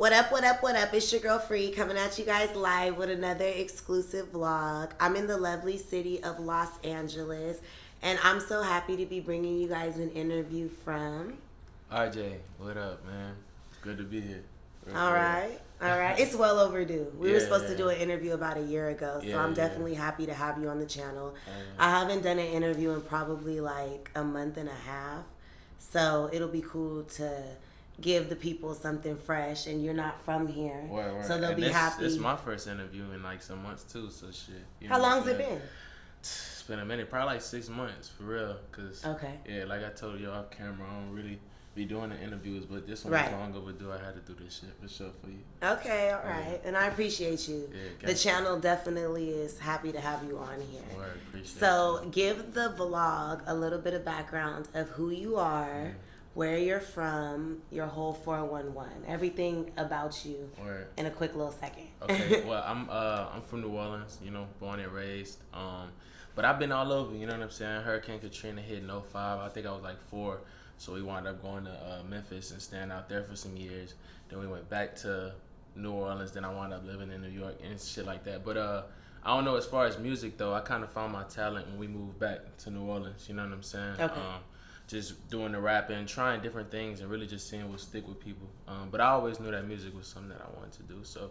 What up, what up, what up? It's your girl Free coming at you guys live with another exclusive vlog. I'm in the lovely city of Los Angeles, and I'm so happy to be bringing you guys an interview from... RJ, what up, man? Good to be here. All right. It's well overdue. We were supposed to do an interview about a year ago, so I'm definitely happy to have you on the channel. I haven't done an interview in probably like a month and a half, so it'll be cool to give the people something fresh, and you're not from here, so they'll be happy. It's my first interview in like some months too, so shit. How long's it been? It's been a minute, probably like 6 months for real. Cause like I told you off camera, I don't really be doing the interviews, but this one was long overdue. I had to do this shit for sure for you. Okay, all right, and I appreciate you. The channel definitely is happy to have you on here. So give the vlog a little bit of background of who you are. Where you're from, your whole 411, everything about you in a quick little second. Okay, well, I'm from New Orleans, you know, born and raised. But I've been all over, you know what I'm saying? Hurricane Katrina hit in 05. I think I was like 4. So we wound up going to Memphis and staying out there for some years. Then we went back to New Orleans. Then I wound up living in New York and shit like that. But I don't know, as far as music, though, I kind of found my talent when we moved back to New Orleans, you know what I'm saying? Okay. Just doing the rapping, trying different things, and really just seeing what stick with people. But I always knew that music was something that I wanted to do. So,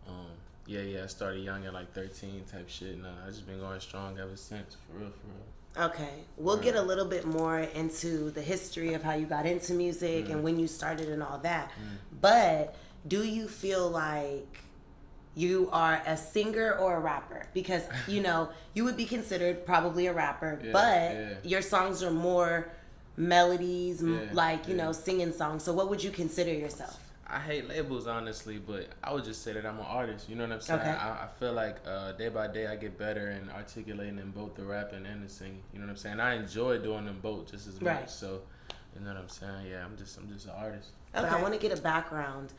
I started young at like 13 type shit, and I just been going strong ever since, for real. Okay, we'll get a little bit more into the history of how you got into music and when you started and all that. But do you feel like you are a singer or a rapper? Because, you know, you would be considered probably a rapper, but your songs are more melodies, like, you know, singing songs. So what would you consider yourself? I hate labels, honestly, but I would just say that I'm an artist. You know what I'm saying? Okay. I feel like day by day I get better in articulating in both the rapping and the singing. You know what I'm saying? I enjoy doing them both just as much. So, you know what I'm saying? Yeah, I'm just an artist. Okay. But I want to get a background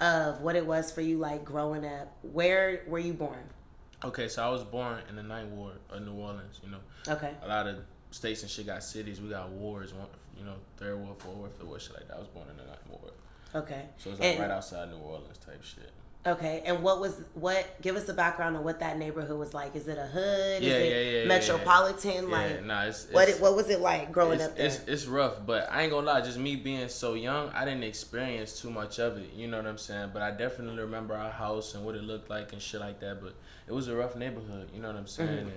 of what it was for you, like, growing up. Where were you born? Okay, so I was born in the 9th Ward of New Orleans, you know. Okay. A lot of states and shit got cities. We got wards, you know, 3rd Ward, 4th Ward, 5th Ward, shit like that. I was born in the 9th Ward. Okay. So it's like right outside New Orleans type shit. Okay, and give us a background on what that neighborhood was like. Is it a hood? Is it metropolitan? What was it like growing up there? It's rough, but I ain't gonna lie, just me being so young, I didn't experience too much of it, you know what I'm saying? But I definitely remember our house and what it looked like and shit like that, but it was a rough neighborhood, you know what I'm saying? And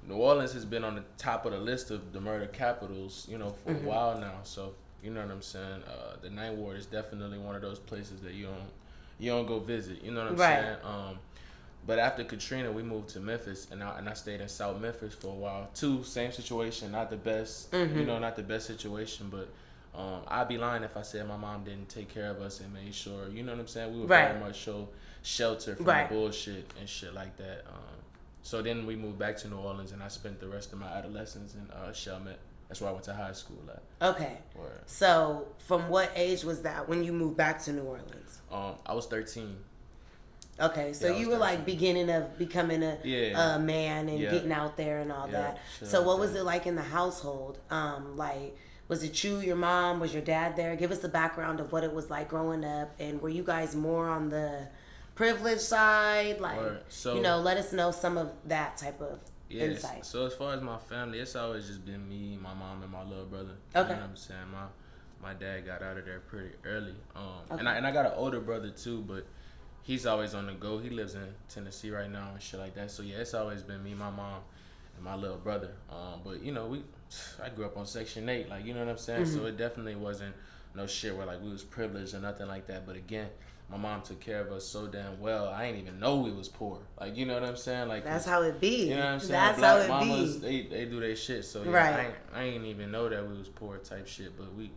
New Orleans has been on the top of the list of the murder capitals, you know, for a while now, so you know what I'm saying? The 9th Ward is definitely one of those places that you don't go visit. You know what I'm saying? But after Katrina, we moved to Memphis, and I stayed in South Memphis for a while too. Same situation, not the best. You know, not the best situation, but I'd be lying if I said my mom didn't take care of us and made sure. You know what I'm saying? We would very much show shelter from the bullshit and shit like that. So then we moved back to New Orleans, and I spent the rest of my adolescence in Chalmette. That's where I went to high school at. Okay. So from what age was that when you moved back to New Orleans? I was 13. Okay, so you were 13. Like beginning of becoming a man and getting out there and all that. So what was it like in the household? Like, was it you, your mom, was your dad there? Give us the background of what it was like growing up, and were you guys more on the privileged side? Like, you know, let us know some of that type of insight. So as far as my family, it's always just been me, my mom, and my little brother. You know what I'm saying? My dad got out of there pretty early. And I got an older brother too, but he's always on the go. He lives in Tennessee right now and shit like that. So yeah, it's always been me, my mom, and my little brother. But you know, I grew up on Section 8, like, you know what I'm saying? So it definitely wasn't no shit where like we was privileged or nothing like that. But again, my mom took care of us so damn well. I ain't even know we was poor. Like, you know what I'm saying? Like, that's how it be. You know what I'm saying? That's Black how it mamas, be. They do their shit. So yeah, I ain't even know that we was poor type shit. But we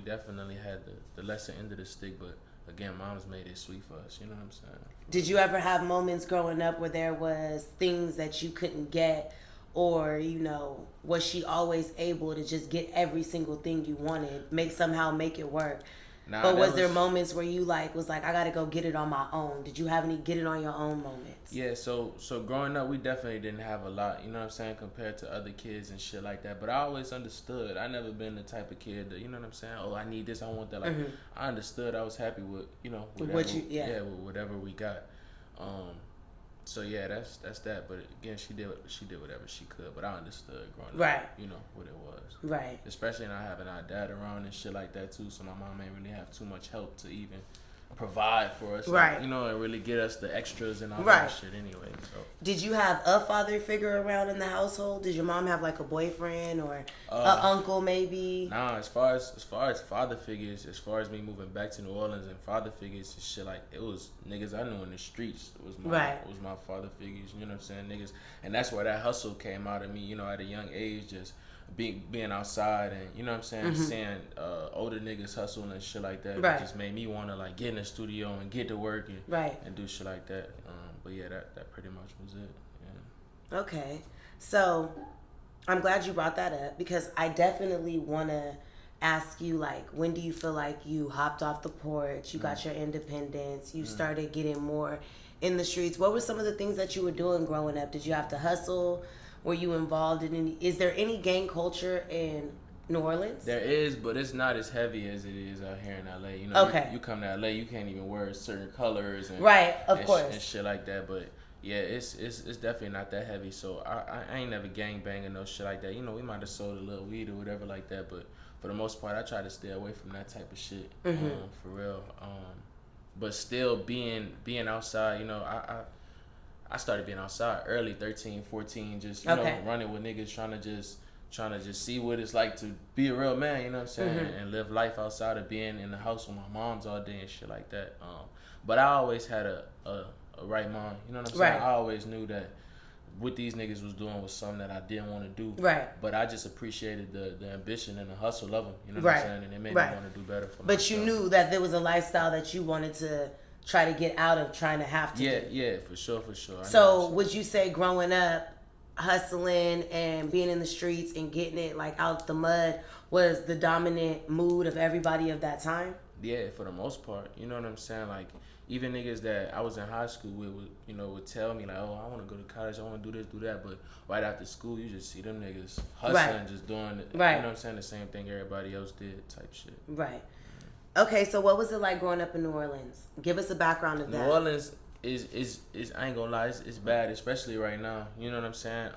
definitely had the lesser end of the stick. But again, mom's made it sweet for us. You know what I'm saying? Did you ever have moments growing up where there was things that you couldn't get, or, you know, was she always able to just get every single thing you wanted, somehow make it work? Nah, but was there moments where you was like, I gotta go get it on my own? Did you have any get it on your own moments? Yeah, so growing up, we definitely didn't have a lot, you know what I'm saying, compared to other kids and shit like that. But I always understood. I never been the type of kid that, you know what I'm saying, oh, I need this, I want that. Like, I understood. I was happy with, whatever, with whatever we got. So yeah, that's that. But again, she did whatever she could. But I understood growing up, what it was. Right. Especially not having our dad around and shit like that too. So my mom ain't really have too much help to even provide for us, right? And really get us the extras and all that shit anyway. So, did you have a father figure around in the household? Did your mom have like a boyfriend or an uncle maybe? Nah, as far as father figures, as far as me moving back to New Orleans and father figures and shit, like it was niggas I knew in the streets. It was my father figures. You know what I'm saying, niggas, and that's where that hustle came out of me. At a young age, just being outside and you know what I'm saying, seeing older niggas hustle and shit like that. It just made me want to like get in the studio and get to work and do shit like that. But yeah, that pretty much was it. Yeah. Okay, so I'm glad you brought that up because I definitely want to ask you, like, when do you feel like you hopped off the porch, you got your independence, you started getting more in the streets? What were some of the things that you were doing growing up? Did you have to hustle? Were you involved in any? Is there any gang culture in New Orleans? There is, but it's not as heavy as it is out here in LA. You come to LA, you can't even wear certain colors and of course and shit like that. But yeah, it's definitely not that heavy. So I ain't never gang banging no shit like that. We might have sold a little weed or whatever like that, but for the most part, I try to stay away from that type of shit. For real. But still being outside, I started being outside early, 13, 14, just running with niggas, trying to just see what it's like to be a real man, you know what I'm saying, and live life outside of being in the house with my moms all day and shit like that. But I always had a right mind, you know what I'm saying. I always knew that what these niggas was doing was something that I didn't want to do. But I just appreciated the ambition and the hustle of them, you know what I'm saying, and it made me want to do better for myself. But you knew that there was a lifestyle that you wanted to try to get out of trying to have to do. Yeah, for sure. So would you say growing up, hustling and being in the streets and getting it like out the mud was the dominant mood of everybody of that time? Yeah, for the most part. You know what I'm saying? Like, even niggas that I was in high school with would tell me like, oh, I want to go to college, I want to do this, do that. But right after school, you just see them niggas hustling, just doing it. You know what I'm saying? The same thing everybody else did type shit. Right. Okay, so what was it like growing up in New Orleans? Give us a background of that. New Orleans is I ain't gonna lie, it's bad, especially right now. You know what I'm saying?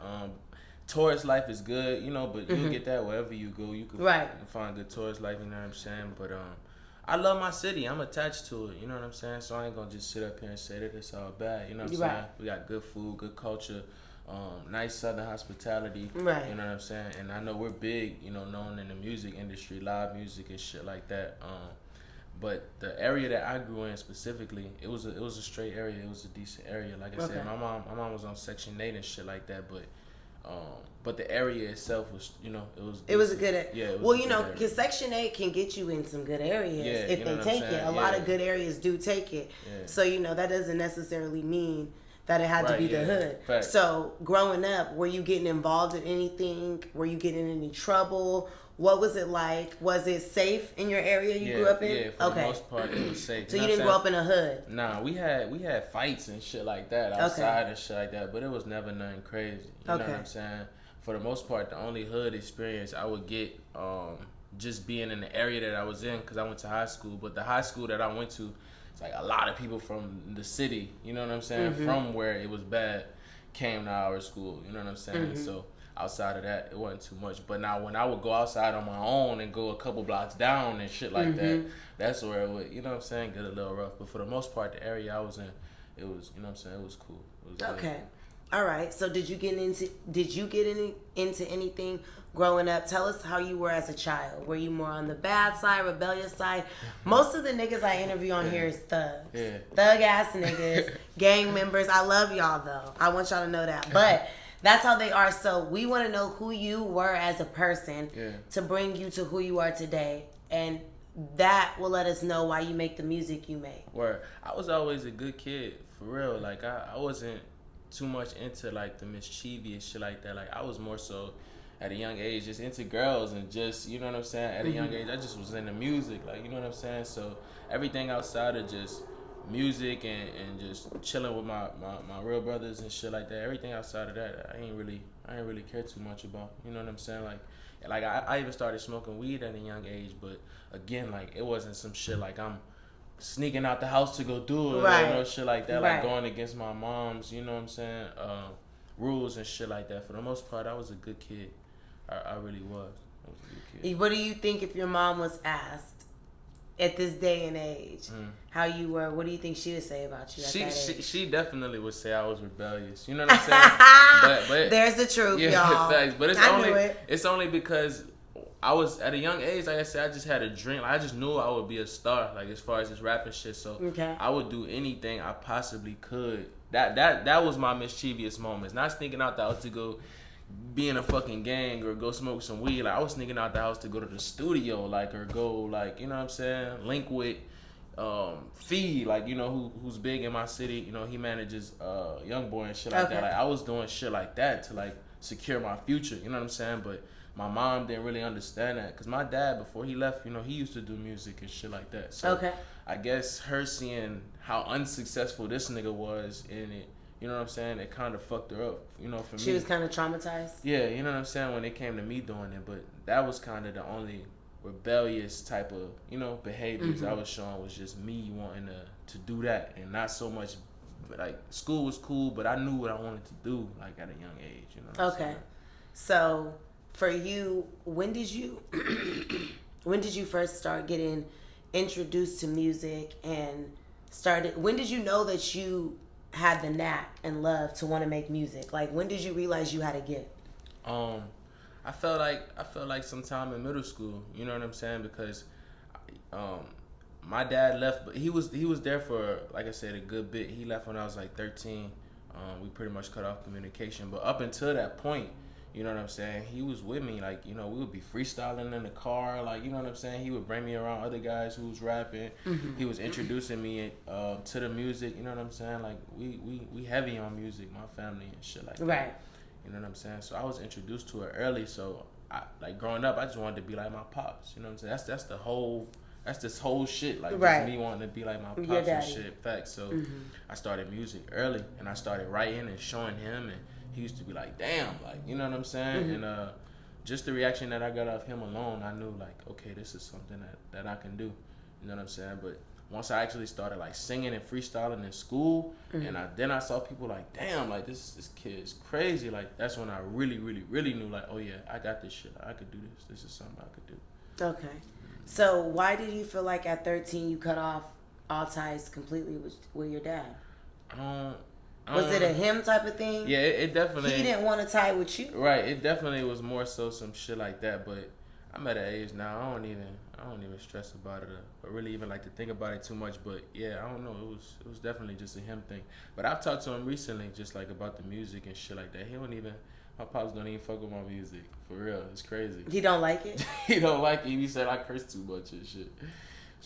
Tourist life is good, but you get that wherever you go. You can find good tourist life, you know what I'm saying? But I love my city. I'm attached to it, you know what I'm saying? So I ain't gonna just sit up here and say that it's all bad, you know what I'm saying? We got good food, good culture, nice southern hospitality, you know what I'm saying? And I know we're big, known in the music industry, live music and shit like that. But the area that I grew in specifically, it was a straight area. It was a decent area. Like I said, my mom was on Section 8 and shit like that. But the area itself was, it was a good area. Yeah. Well, because Section 8 can get you in some good areas if they take it. A lot of good areas do take it. Yeah. So that doesn't necessarily mean that it had to be the hood. Fact. So growing up, were you getting involved in anything? Were you getting in any trouble? What was it like? Was it safe in your area you grew up in? Yeah, for the most part, it was safe. So you didn't grow up in a hood? Nah, we had fights and shit like that outside and shit like that, but it was never nothing crazy. You know what I'm saying? For the most part, the only hood experience I would get just being in the area that I was in, because I went to high school, but the high school that I went to, it's like a lot of people from the city, you know what I'm saying, from where it was bad, came to our school, you know what I'm saying? So outside of that, it wasn't too much. But now when I would go outside on my own and go a couple blocks down and shit like that, that's where it would, you know what I'm saying, get a little rough. But for the most part, the area I was in, it was, you know what I'm saying, it was cool. It was okay. Good. All right. So did you get into anything growing up? Tell us how you were as a child. Were you more on the bad side, rebellious side? Most of the niggas I interview on here is thugs. Yeah. Thug ass niggas, gang members. I love y'all though. I want y'all to know that. But that's how they are. So we want to know who you were as a person to bring you to who you are today. And that will let us know why you make the music you make. Where I was always a good kid, for real. Like, I wasn't too much into, like, the mischievous shit like that. Like, I was more so at a young age, just into girls and just, you know what I'm saying? At a young age, I just was into music, like, you know what I'm saying? So everything outside of just music and just chilling with my real brothers and shit like that, everything outside of that, I ain't really care too much about, you know what I'm saying? Like I even started smoking weed at a young age, but again, like, it wasn't some shit like I'm sneaking out the house to go do it, or no shit like that, like going against my mom's, you know what I'm saying, rules and shit like that. For the most part, I was a good kid. I really was. I was a good kid. What do you think if your mom was asked at this day and age how you were? What do you think she would say about you at that age? She definitely would say I was rebellious. You know what I'm saying? but there's the truth, y'all. Thanks. But it's only because I was at a young age. Like I said, I just had a dream. Like, I just knew I would be a star. Like, as far as this rapping shit, so I would do anything I possibly could. That was my mischievous moments. Not sneaking out the house to go be in a fucking gang or go smoke some weed. Like, I was sneaking out the house to go to the studio, like, or go, like, you know what I'm saying, link with Fee, like, you know, who's big in my city. You know, he manages Young Boy and shit like that. Like, I was doing shit like that to, like, secure my future. You know what I'm saying? But my mom didn't really understand that, because my dad, before he left, you know, he used to do music and shit like that. So I guess her seeing how unsuccessful this nigga was in it, you know what I'm saying, it kind of fucked her up, you know, for me. She was kind of traumatized? Yeah, you know what I'm saying, when it came to me doing it. But that was kind of the only rebellious type of, you know, behaviors I was showing, was just me wanting to do that, and not so much, like, school was cool, but I knew what I wanted to do, like, at a young age, you know what I'm saying? So for you, when did you first start getting introduced to music and when did you know that you had the knack and love to want to make music? Like, when did you realize you had a gift? I felt like sometime in middle school, you know what I'm saying, because my dad left, but he was there for, like I said, a good bit. He left when I was like 13. We pretty much cut off communication, but up until that point, you know what I'm saying, he was with me. Like, you know, we would be freestyling in the car, like, you know what I'm saying, he would bring me around other guys who was rapping. He was introducing me to the music, you know what I'm saying, like, we heavy on music, my family and shit like that. You know what I'm saying? So I was introduced to it early. So like, growing up, I just wanted to be like my pops, you know what I'm saying? That's this whole shit, like, just me wanting to be like my pops and shit. Facts. So I started music early, and I started writing and showing him, and he used to be like, damn, like, you know what I'm saying? And just the reaction that I got off him alone, I knew, like, okay, this is something that I can do. You know what I'm saying? But once I actually started, like, singing and freestyling in school, and then I saw people like, damn, like, this kid is crazy. Like, that's when I really, really, really knew, like, oh yeah, I got this shit. I could do this. This is something I could do. Okay. So why did you feel like at 13 you cut off all ties completely with your dad? Was it a him type of thing? Yeah, it definitely. He didn't want to tie with you. Right. It definitely was more so some shit like that. But I'm at an age now, I don't even stress about it or really even like to think about it too much. But yeah, I don't know. It was definitely just a him thing. But I've talked to him recently, just like about the music and shit like that. My pops don't even fuck with my music. For real. It's crazy. He don't like it? He don't like it. He said I curse too much and shit.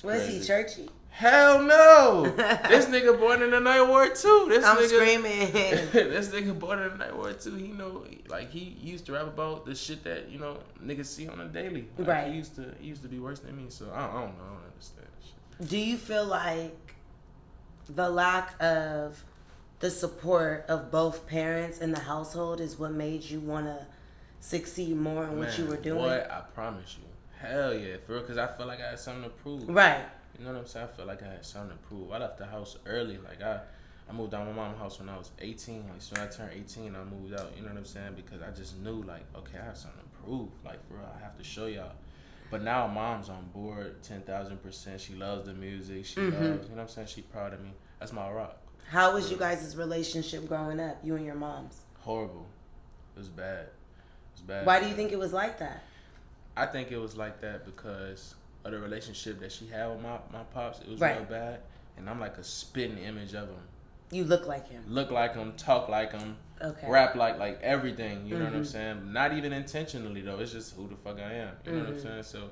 Was he churchy? Hell no! This nigga born in the Night War too. I'm screaming. This nigga born in the Night War too. He know, like, he used to rap about the shit that, you know, niggas see on the daily. Like, right. He used to be worse than me. So I don't know. I don't understand shit. Do you feel like the lack of the support of both parents in the household is what made you want to succeed more in what you were doing? Boy, I promise you. Hell yeah, for real, because I felt like I had something to prove. Right. You know what I'm saying? I felt like I had something to prove. I left the house early. Like, I moved out of my mom's house when I was 18. Like, so when I turned 18, I moved out. You know what I'm saying? Because I just knew, like, okay, I have something to prove. Like, for real, I have to show y'all. But now mom's on board 10,000%. She loves the music. She loves, you know what I'm saying? She proud of me. That's my rock. How was you guys' relationship growing up, you and your mom's? Horrible. It was bad. Why do you think it was like that? I think it was like that because of the relationship that she had with my pops. It was real bad. And I'm like a spitting image of him. You look like him. Look like him, talk like him, rap like everything, you know what I'm saying? Not even intentionally, though. It's just who the fuck I am, you know what I'm saying? So,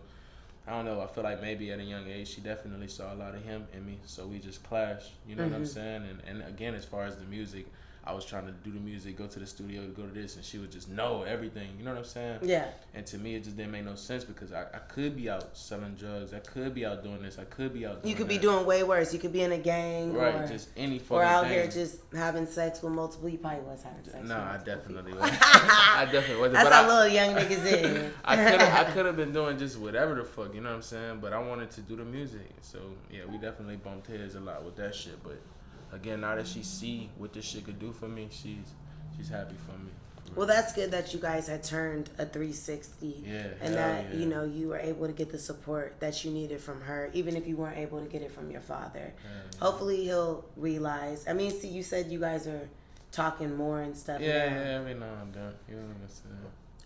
I don't know. I feel like maybe at a young age, she definitely saw a lot of him in me. So, we just clashed, you know what I'm saying? And again, as far as the music, I was trying to do the music, go to the studio, go to this, and she would just know everything. You know what I'm saying? Yeah. And to me, it just didn't make no sense because I could be out selling drugs. I could be out doing this. I could be out doing You could that. be doing way worse. You could be in a gang. Right, or, just any fucking or out thing. here just having sex with multiple. You probably was having sex No, with I multiple definitely people. wasn't. I definitely wasn't. That's but how little young niggas is. I could have been doing just whatever the fuck, you know what I'm saying? But I wanted to do the music. So, yeah, we definitely bumped heads a lot with that shit. But, again, now that she see what this shit could do for me, she's happy for me. Well, that's good that you guys had turned a 360. Yeah, and that, you know, you were able to get the support that you needed from her, even if you weren't able to get it from your father. Hopefully he'll realize. I mean, see, you said you guys are talking more and stuff. Yeah, every now and then. You know what I'm saying?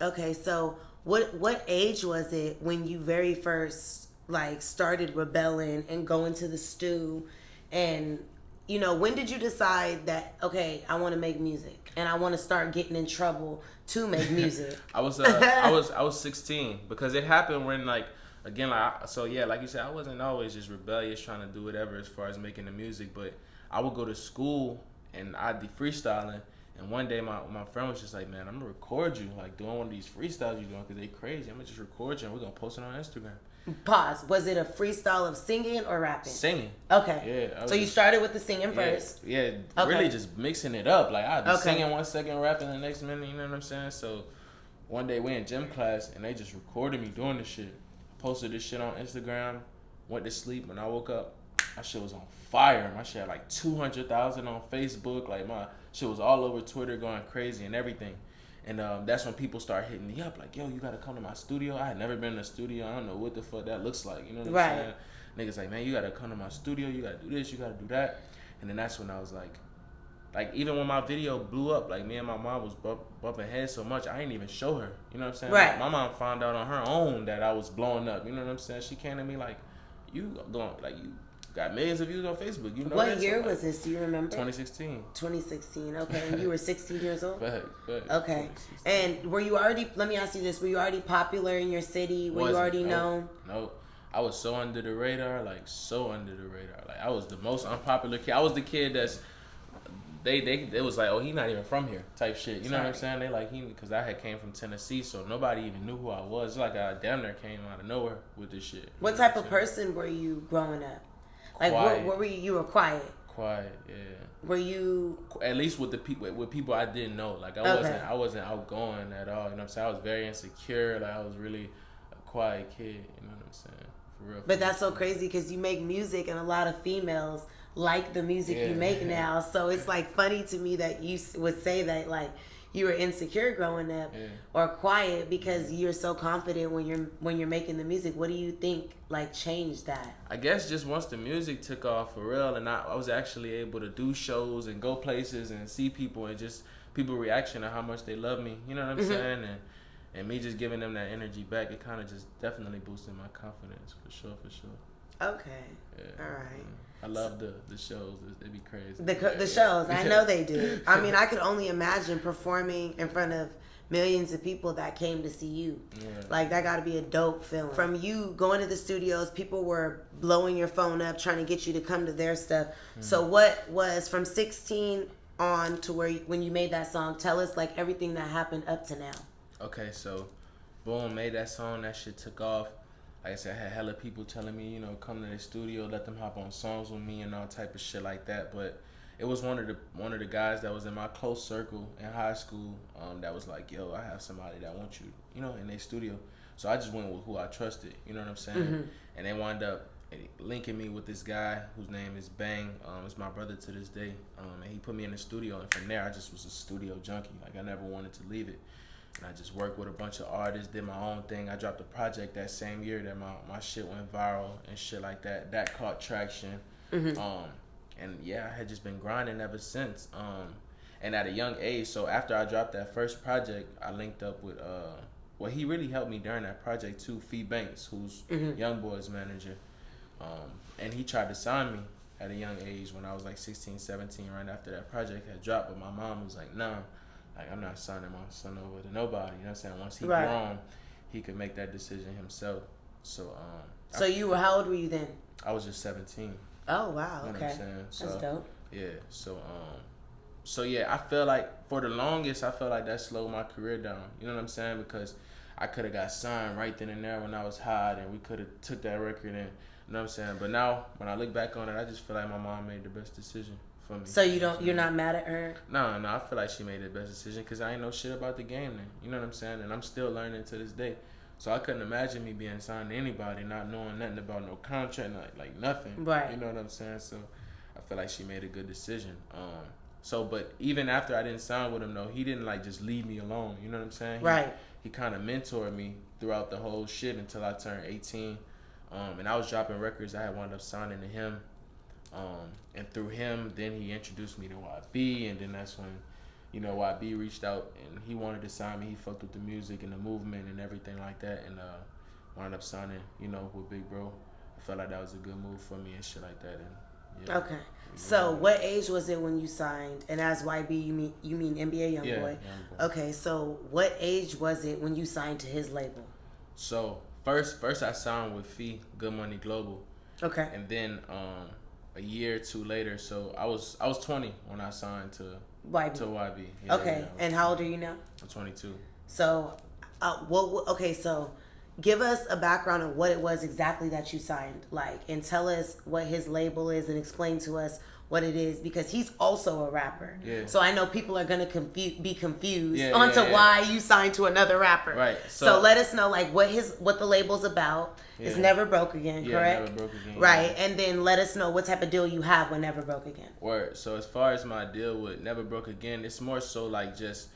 Okay, so what age was it when you very first, like, started rebelling and going to the stew? And, you know, when did you decide that, okay, I want to make music and I want to start getting in trouble to make music? I was 16 because it happened when, like, again, like, so yeah, like you said, I wasn't always just rebellious trying to do whatever as far as making the music, but I would go to school and I'd be freestyling. And one day my friend was just like, man, I'm going to record you, like, doing one of these freestyles you're doing because they crazy. I'm going to just record you and we're going to post it on Instagram. Pause. Was it a freestyle of singing or rapping? Singing. Okay. Yeah. So you started with the singing first? Yeah, okay. Really just mixing it up. Like, I'd be singing 1 second, rapping the next minute, you know what I'm saying? So one day we in gym class and they just recorded me doing this shit. I posted this shit on Instagram, went to sleep. When I woke up, my shit was on fire. My shit had like 200,000 on Facebook. Like, my shit was all over Twitter going crazy and everything. And that's when people start hitting me up like, yo, you got to come to my studio. I had never been in a studio. I don't know what the fuck that looks like. You know what I'm saying? Niggas like, man, you got to come to my studio. You got to do this. You got to do that. And then that's when I was like, even when my video blew up, like, me and my mom was bumping heads so much, I ain't even show her. You know what I'm saying? Right. My mom found out on her own that I was blowing up. You know what I'm saying? She came to me like, you got millions of views on Facebook. You know what year was this? Do you remember? 2016. 2016. Okay, and you were 16 years old. Go ahead. Okay, and were you already? Let me ask you this: were you already popular in your city? Were you already known? No, I was so under the radar, like so under the radar. Like, I was the most unpopular kid. I was the kid that's it was like, oh, he not even from here type shit. You know what I'm saying? They like, because I had came from Tennessee, so nobody even knew who I was. It's like I damn near came out of nowhere with this shit. What type of person were you growing up? Like, what were you? You were quiet. Quiet, yeah. Were you? At least with the people I didn't know. Like, I wasn't outgoing at all. You know what I'm saying? I was very insecure. Like, I was really a quiet kid. You know what I'm saying? For real. But that's so crazy because you make music and a lot of females like the music you make now. So it's like funny to me that you would say that, like, you were insecure growing up or quiet because you're so confident when you're making the music. What do you think, like, changed that? I guess just once the music took off for real and I was actually able to do shows and go places and see people and just people reaction to how much they love me. You know what I'm saying? And me just giving them that energy back, it kind of just definitely boosted my confidence for sure. Okay. Yeah. All right. I love the shows. It'd be crazy. The shows. I know they do. I mean, I could only imagine performing in front of millions of people that came to see you. Yeah. Like, that got to be a dope feeling. From you going to the studios, people were blowing your phone up, trying to get you to come to their stuff. So what was from 16 on to when you made that song? Tell us, like, everything that happened up to now. Okay, so boom, made that song. That shit took off. Like I said, I had hella people telling me, you know, come to the studio, let them hop on songs with me and all type of shit like that. But it was one of the guys that was in my close circle in high school that was like, yo, I have somebody that wants you, you know, in their studio. So I just went with who I trusted, you know what I'm saying? And they wound up linking me with this guy whose name is Bang. It's my brother to this day. And he put me in the studio, and from there I just was a studio junkie. Like, I never wanted to leave it. And I just worked with a bunch of artists, did my own thing. I dropped a project that same year that my shit went viral and shit like that. That caught traction. And yeah, I had just been grinding ever since. And at a young age, so after I dropped that first project, I linked up with, well, he really helped me during that project too, Fee Banks, who's Young Boy's manager. And he tried to sign me at a young age when I was like 16, 17, right after that project had dropped. But my mom was like, nah. Like, I'm not signing my son over to nobody. You know what I'm saying? Once he grown, he could make that decision himself. So, how old were you then? I was just 17. Oh, wow. You know okay. what I'm saying? So, that's dope. Yeah. So, So yeah, I feel like for the longest, I felt like that slowed my career down. You know what I'm saying? Because I could have got signed right then and there when I was hot, and we could have took that record and, you know what I'm saying? But now, when I look back on it, I just feel like my mom made the best decision for me. So you're not mad at her? No, I feel like she made the best decision because I ain't know shit about the game then. You know what I'm saying? And I'm still learning to this day. So I couldn't imagine me being signed to anybody, not knowing nothing about no contract, like nothing. Right. You know what I'm saying? So I feel like she made a good decision. But even after I didn't sign with him though, he didn't like just leave me alone. You know what I'm saying? Right. He kind of mentored me throughout the whole shit until I turned 18. And I was dropping records. I had wound up signing to him. And through him, then he introduced me to YB, and then that's when, you know, YB reached out and he wanted to sign me. He fucked with the music and the movement and everything like that, and wound up signing, you know, with Big Bro. I felt like that was a good move for me and shit like that. And yeah. Okay. So what age was it when you signed? And as YB, you mean NBA Youngboy? Yeah, Youngboy. Okay. So what age was it when you signed to his label? So first I signed with Fee, Good Money Global. Okay. And then a year or two later, so I was 20 when I signed to YB. Yeah, okay. Yeah, and how old are you now? I'm 22. So, so give us a background of what it was exactly that you signed, like, and tell us what his label is and explain to us what it is, because he's also a rapper. Yeah. So I know people are gonna be confused why you signed to another rapper. Right. So let us know like what the label's about. Yeah. It's Never Broke Again, correct? Never Broke Again. Right. Yeah. And then let us know what type of deal you have with Never Broke Again. Word. So as far as my deal with Never Broke Again, it's more so like just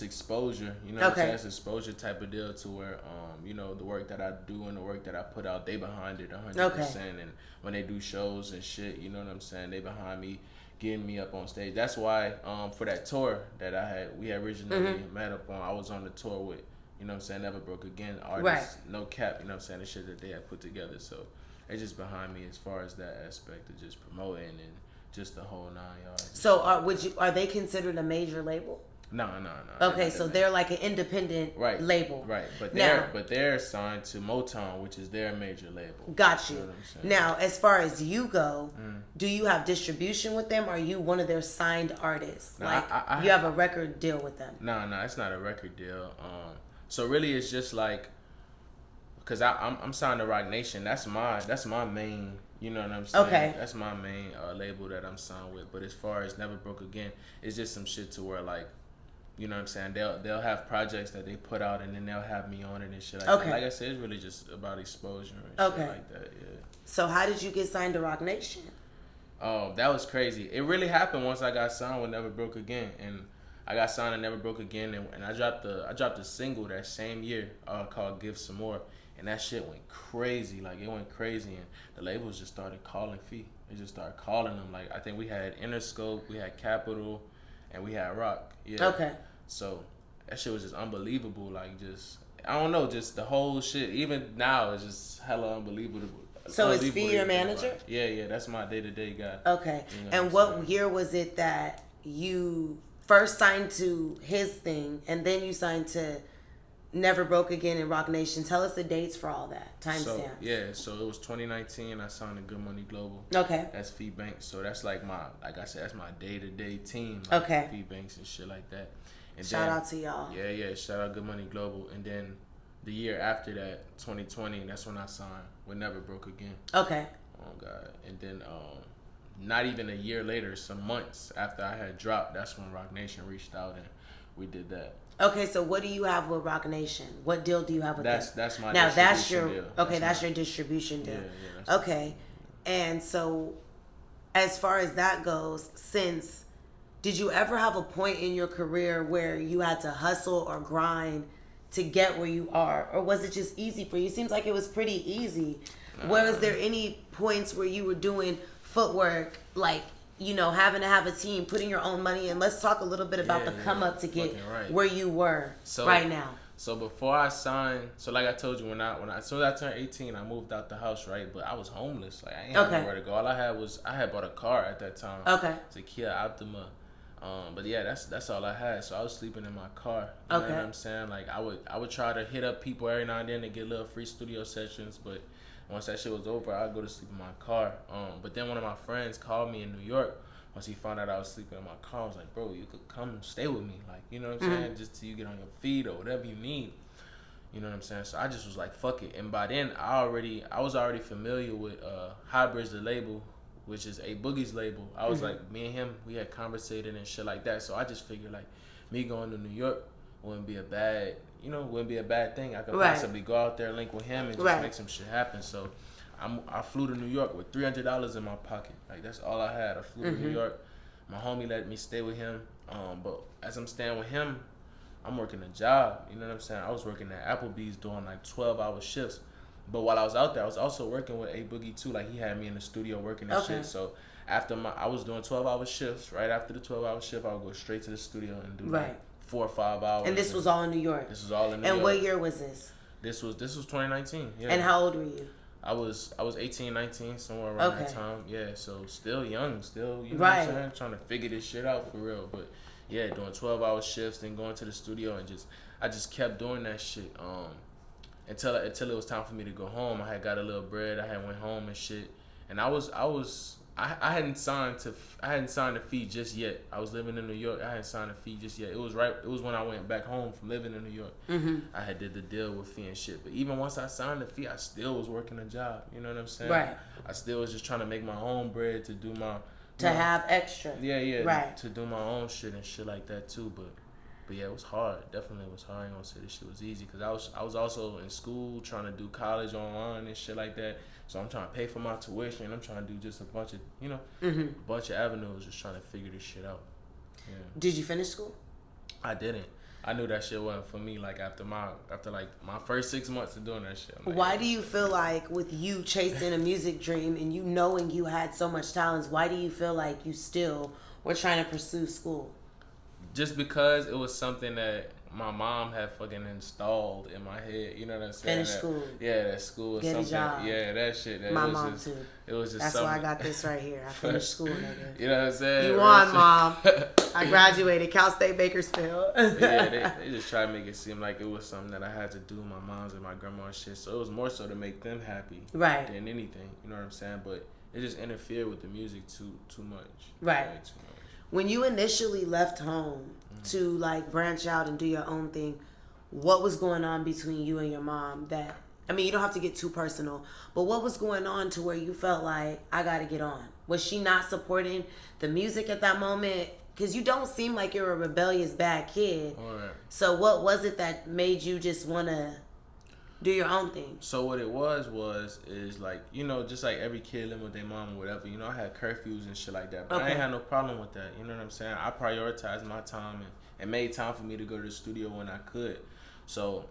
exposure. You know what I'm saying? It's exposure type of deal to where you know, the work that I do and the work that I put out, they behind it 100%. And when they do shows and shit, you know what I'm saying, they behind me, getting me up on stage. That's why for that tour that we had originally met up on, I was on the tour with, you know what I'm saying, Never Broke Again artists, no cap, you know what I'm saying, the shit that they had put together. So they just behind me as far as that aspect of just promoting and just the whole 9 yards. So are they considered a major label? No. Okay, so they're like an independent label. Right. But they're signed to Motown, which is their major label. Got you. Now, as far as you go, do you have distribution with them? Or are you one of their signed artists? No, like you have a record deal with them? No, it's not a record deal. So really, it's just like, cause I'm signed to Roc Nation. That's my main. You know what I'm saying? Okay. That's my main label that I'm signed with. But as far as Never Broke Again, it's just some shit to where like, you know what I'm saying, they'll have projects that they put out and then they'll have me on it and shit like that. Like I said, it's really just about exposure and shit like that. Yeah. So how did you get signed to Roc Nation? Oh, that was crazy. It really happened once I got signed with Never Broke Again, and I got signed to Never Broke Again, and I dropped a single that same year called Give Some More, and that shit went crazy. Like it went crazy, and the labels just started calling Fee. They just started calling them. Like I think we had Interscope, we had Capitol, and we had Rock. Yeah. Okay. So that shit was just unbelievable. Like just I don't know, just the whole shit. Even now, it's just hella unbelievable. So is Fee your manager? Yeah, that's my day-to-day guy. Okay. You know and what year was it that you first signed to his thing, and then you signed to Never Broke Again and Roc Nation? Tell us the dates for all that. Timestamp. So it was 2019. I signed to Good Money Global. Okay. That's Fee Banks. So that's like I said, that's my day-to-day team. Like okay. Fee Banks and shit like that. And shout out to y'all. Yeah. Shout out Good Money Global. And then the year after that, 2020, that's when I signed with Never Broke Again. Okay. Oh God. And then not even a year later, some months after I had dropped, that's when Roc Nation reached out and we did that. Okay, so what do you have with Roc Nation? What deal do you have with them? That's my now distribution deal. Okay, that's your distribution deal. Yeah, okay. And so as far as that goes, did you ever have a point in your career where you had to hustle or grind to get where you are, or was it just easy for you? It seems like it was pretty easy. Was there any points where you were doing footwork, like, you know, having to have a team, putting your own money in? Let's talk a little bit about the come up to get where you were right now. So before I signed, so like I told you, as soon as I turned 18, I moved out the house, right? But I was homeless. Like I ain't had nowhere to go. All I had I had bought a car at that time. Okay. It's a Kia Optima. But yeah, that's all I had. So I was sleeping in my car. You know what I'm saying? Like I would try to hit up people every now and then to get little free studio sessions, but once that shit was over, I'd go to sleep in my car. But then one of my friends called me in New York once he found out I was sleeping in my car, I was like, bro, you could come stay with me, like, you know what I'm saying, just till you get on your feet or whatever you need. You know what I'm saying? So I just was like, fuck it. And by then, I was already familiar with Hybrid's the label, which is A Boogie's label. I was like, me and him, we had conversated and shit like that. So I just figured like, me going to New York wouldn't be a bad thing. I could possibly go out there, link with him, and just make some shit happen. So I flew to New York with $300 in my pocket. Like, that's all I had. I flew to New York. My homie let me stay with him. But as I'm staying with him, I'm working a job. You know what I'm saying? I was working at Applebee's doing like 12-hour shifts. But while I was out there, I was also working with A Boogie too. Like, he had me in the studio working and shit. So after I was doing 12-hour shifts. Right after the 12-hour shift, I would go straight to the studio and do like 4 or 5 hours. And this was all in New York. This was all in New York. And what year was this? This was 2019. Yeah. And how old were you? I was 18, 19, somewhere around that time. Yeah, so still young, still, you know what I'm saying? Trying to figure this shit out for real. But yeah, doing 12-hour shifts, then going to the studio, and I just kept doing that shit until it was time for me to go home. I had got a little bread. I had went home and shit, and I hadn't signed the fee just yet. I was living in New York. I hadn't signed the fee just yet. It was when I went back home from living in New York. I had did the deal with fee and shit. But even once I signed the fee, I still was working a job. You know what I'm saying? Right. I still was just trying to make my own bread to do my have extra. Yeah. Right. To do my own shit and shit like that too. But yeah, it was hard. Definitely was hard. I ain't gonna say this shit was easy because I was also in school trying to do college online and shit like that. So I'm trying to pay for my tuition. I'm trying to do just a bunch of a bunch of avenues, just trying to figure this shit out. Yeah. Did you finish school? I didn't. I knew that shit wasn't for me. Like after my first 6 months of doing that shit. Like, why do you feel like with you chasing a music dream and you knowing you had so much talent, why do you feel like you still were trying to pursue school? Just because it was something that my mom had fucking installed in my head. You know what I'm saying? Finish school. Yeah, that school was something. Job. Yeah, that shit. My mom too. It was just That's something. why I got this right here. I finished school, nigga. You know what I'm saying? You won, Mom. I graduated Cal State Bakersfield. Yeah, they just tried to make it seem like it was something that I had to do. My mom's and my grandma and shit. So it was more so to make them happy, than anything. You know what I'm saying? But it just interfered with the music too much. Right. Way too much. When you initially left home to like branch out and do your own thing, what was going on between you and your mom that, I mean, you don't have to get too personal, but what was going on to where you felt like, I got to get on? Was she not supporting the music at that moment? Because you don't seem like you're a rebellious bad kid. Right. So what was it that made you just want to do your own thing? So what it is like, just like every kid living with their mom or whatever, I had curfews and shit like that. But I ain't had no problem with that. You know what I'm saying? I prioritized my time and made time for me to go to the studio when I could. So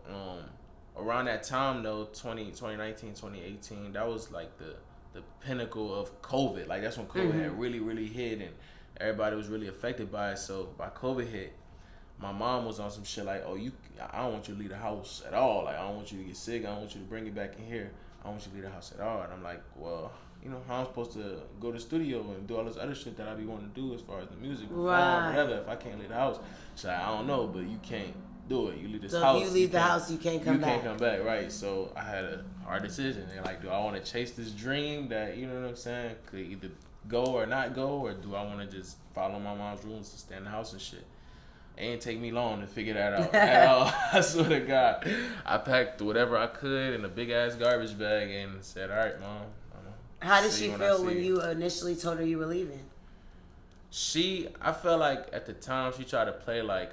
around that time though, 2019, 2018, that was like the pinnacle of COVID. Like that's when COVID had really, really hit and everybody was really affected by it. So by COVID hit, my mom was on some shit like, I don't want you to leave the house at all. Like, I don't want you to get sick. I don't want you to bring it back in here. I don't want you to leave the house at all. And I'm like, well, how I'm supposed to go to the studio and do all this other shit that I be wanting to do as far as the music, perform, whatever, if I can't leave the house. She's like, I don't know, but you can't do it. You leave this house. So if you leave the house, you can't come back. You can't come back, right. So I had a hard decision. And like, do I want to chase this dream that, you know what I'm saying, could either go or not go, or do I want to just follow my mom's rules and stay in the house and shit? It ain't take me long to figure that out at all. I swear to God. I packed whatever I could in a big ass garbage bag and said, all right, Mom. How did she feel when you initially told her you were leaving? I felt like at the time she tried to play like,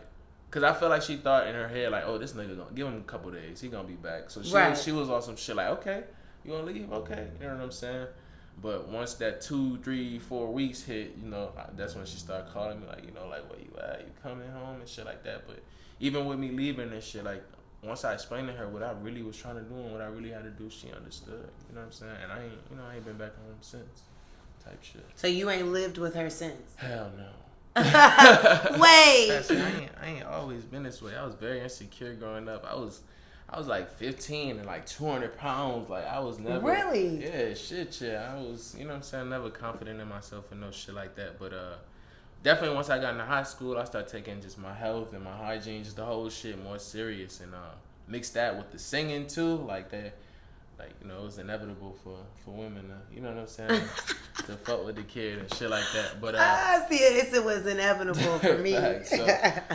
because I felt like she thought in her head like, oh, this nigga gonna give him a couple days. He gonna be back. So she was on some shit like, okay, you gonna leave? Okay. You know what I'm saying? But once that 2, 3, 4 weeks hit, that's when she started calling me like, like, where you at? You coming home and shit like that. But even with me leaving and shit, like, once I explained to her what I really was trying to do and what I really had to do, she understood. You know what I'm saying? And I ain't been back home since. Type shit. So you ain't lived with her since? Hell no. Wait. I ain't always been this way. I was very insecure growing up. I was like 15 and like 200 pounds. Like I was never. Really? Yeah, shit, yeah. I was, you know what I'm saying, never confident in myself and no shit like that. But definitely once I got into high school, I started taking just my health and my hygiene, just the whole shit more serious, and mixed that with the singing too. Like that, like it was inevitable for women. You know what I'm saying? to fuck with the kid and shit like that. But see, it was inevitable for me. So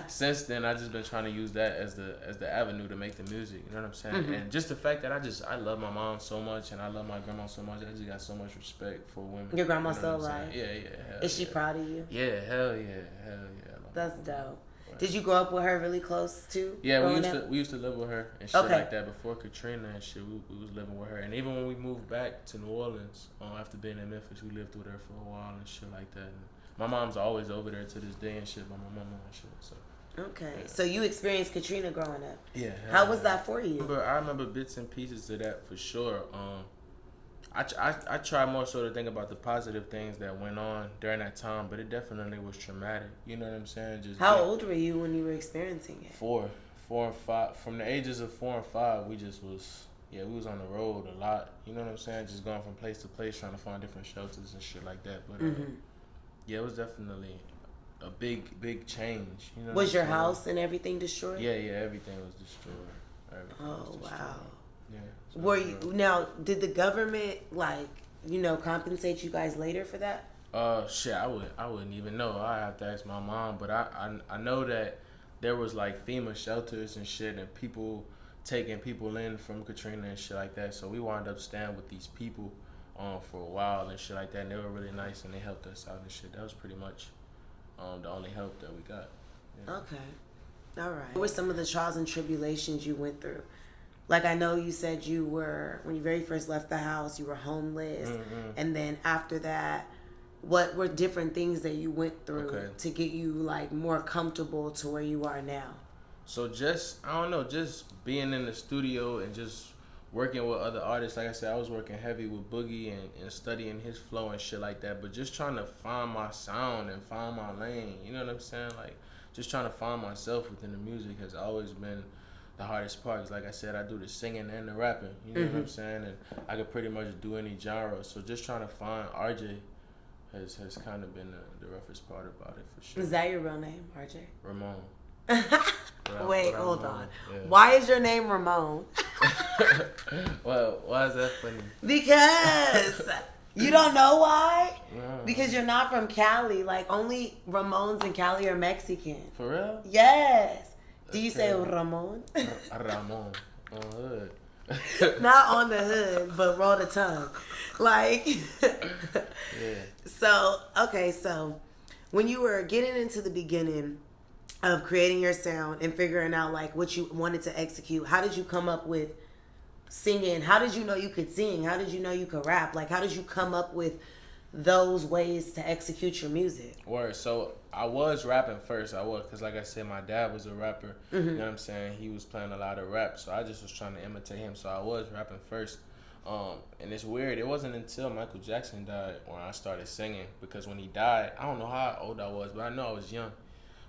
since then, I just been trying to use that as the avenue to make the music. You know what I'm saying? Mm-hmm. And just the fact that I love my mom so much and I love my grandma so much. I just got so much respect for women. Your grandma's still alive? Yeah. Is she proud of you? Yeah, hell yeah. That's dope. Did you grow up with her really close too? Yeah, we used to live with her and shit like that before Katrina and shit. We was living with her, and even when we moved back to New Orleans, after being in Memphis, we lived with her for a while and shit like that. And my mom's always over there to this day and shit. My mama and shit. So. Okay, so you experienced Katrina growing up. Yeah. How was that for you? I remember bits and pieces of that for sure. I try more so to think about the positive things that went on during that time, but it definitely was traumatic. You know what I'm saying? How old were you when you were experiencing it? 4 and 5. From the ages of 4 and 5, we was on the road a lot. You know what I'm saying? Just going from place to place, trying to find different shelters and shit like that. But yeah, it was definitely a big change. You know? Was your house and everything destroyed? Yeah, everything was destroyed. Wow. Yeah. So were you now? Did the government compensate you guys later for that? Shit, I wouldn't even know. I have to ask my mom, but I know that there was like FEMA shelters and shit, and people taking people in from Katrina and shit like that. So we wound up staying with these people for a while and shit like that. And they were really nice and they helped us out and shit. That was pretty much the only help that we got. Yeah. Okay, all right. What were some of the trials and tribulations you went through? Like, I know you said when you very first left the house, you were homeless. Mm-hmm. And then after that, what were different things that you went through to get you, like, more comfortable to where you are now? So just being in the studio and just working with other artists. Like I said, I was working heavy with Boogie and studying his flow and shit like that. But just trying to find my sound and find my lane. You know what I'm saying? Like, just trying to find myself within the music has always been the hardest part. Cause like I said, I do the singing and the rapping. You know what I'm saying? And I could pretty much do any genre. So just trying to find RJ has kind of been the roughest part about it for sure. Is that your real name, RJ? Ramon. Wait, hold on. Yeah. Why is your name Ramon? Well, why is that funny? Because you don't know why? No. Because you're not from Cali. Like, only Ramones in Cali are Mexican. For real? Yes. Do you say Ramon? Ramon. On the hood. Not on the hood, but roll the tongue. Like, yeah. So when you were getting into the beginning of creating your sound and figuring out, like, what you wanted to execute, how did you come up with singing? How did you know you could sing? How did you know you could rap? Like, how did you come up with those ways to execute your music? Word. So I was rapping first. Because like I said, my dad was a rapper. Mm-hmm. You know what I'm saying? He was playing a lot of rap. So I just was trying to imitate him. So I was rapping first. And it's weird. It wasn't until Michael Jackson died when I started singing. Because when he died, I don't know how old I was, but I know I was young.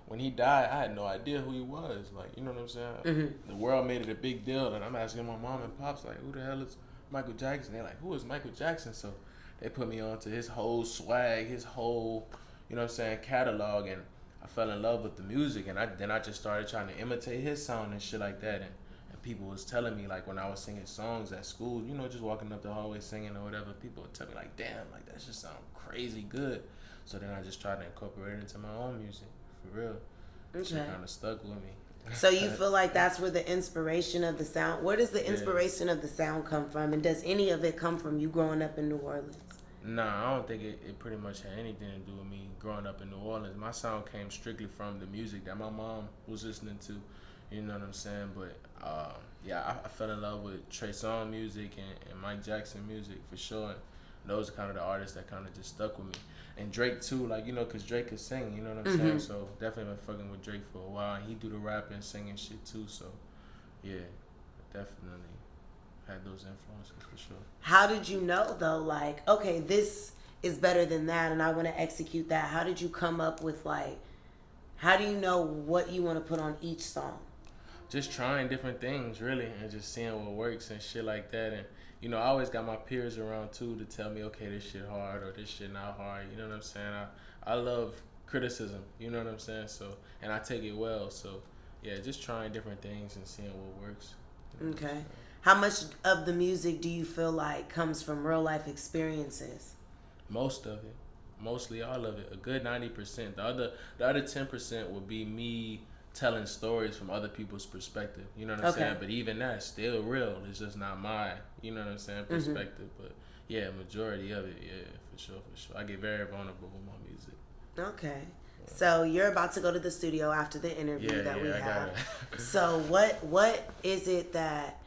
When he died, I had no idea who he was. Like, you know what I'm saying? Mm-hmm. The world made it a big deal. And I'm asking my mom and pops, like, who the hell is Michael Jackson? They're like, who is Michael Jackson? So they put me on to his whole swag, his whole, you know what I'm saying, catalog, and I fell in love with the music, and then I just started trying to imitate his sound and shit like that, and people was telling me, like, when I was singing songs at school, you know, just walking up the hallway singing or whatever, people would tell me, like, damn, like, that just sound crazy good. So then I just tried to incorporate it into my own music, for real. Okay. It kind of stuck with me. So you feel like that's where the inspiration of the sound, where does the inspiration of the sound come from? And does any of it come from you growing up in New Orleans? Nah, I don't think it pretty much had anything to do with me growing up in New Orleans. My sound came strictly from the music that my mom was listening to. You know what I'm saying? But I fell in love with Trey Songz music and Mike Jackson music for sure. And those are kind of the artists that kind of just stuck with me. And Drake too, like, you know, because Drake could sing, you know what I'm saying? So definitely been fucking with Drake for a while. And he do the rapping, singing shit too. So yeah, definitely had those influences for sure. How did you know though, like, okay, this is better than that and I want to execute that? How did you come up with, like, how do you know what you want to put on each song? Just trying different things, really, and just seeing what works and shit like that. And, you know, I always got my peers around, too, to tell me, okay, this shit hard or this shit not hard. You know what I'm saying? I love criticism, you know what I'm saying? So, and I take it well. So, yeah, just trying different things and seeing what works. Okay. How much of the music do you feel like comes from real-life experiences? Most of it, mostly all of it, a good 90%. The other 10% would be me telling stories from other people's perspective. You know what I'm saying? But even that's still real. It's just not my, you know what I'm saying, perspective. But yeah, majority of it, yeah, for sure. I get very vulnerable with my music. Okay. So you're about to go to the studio after the interview that we have. So what is it that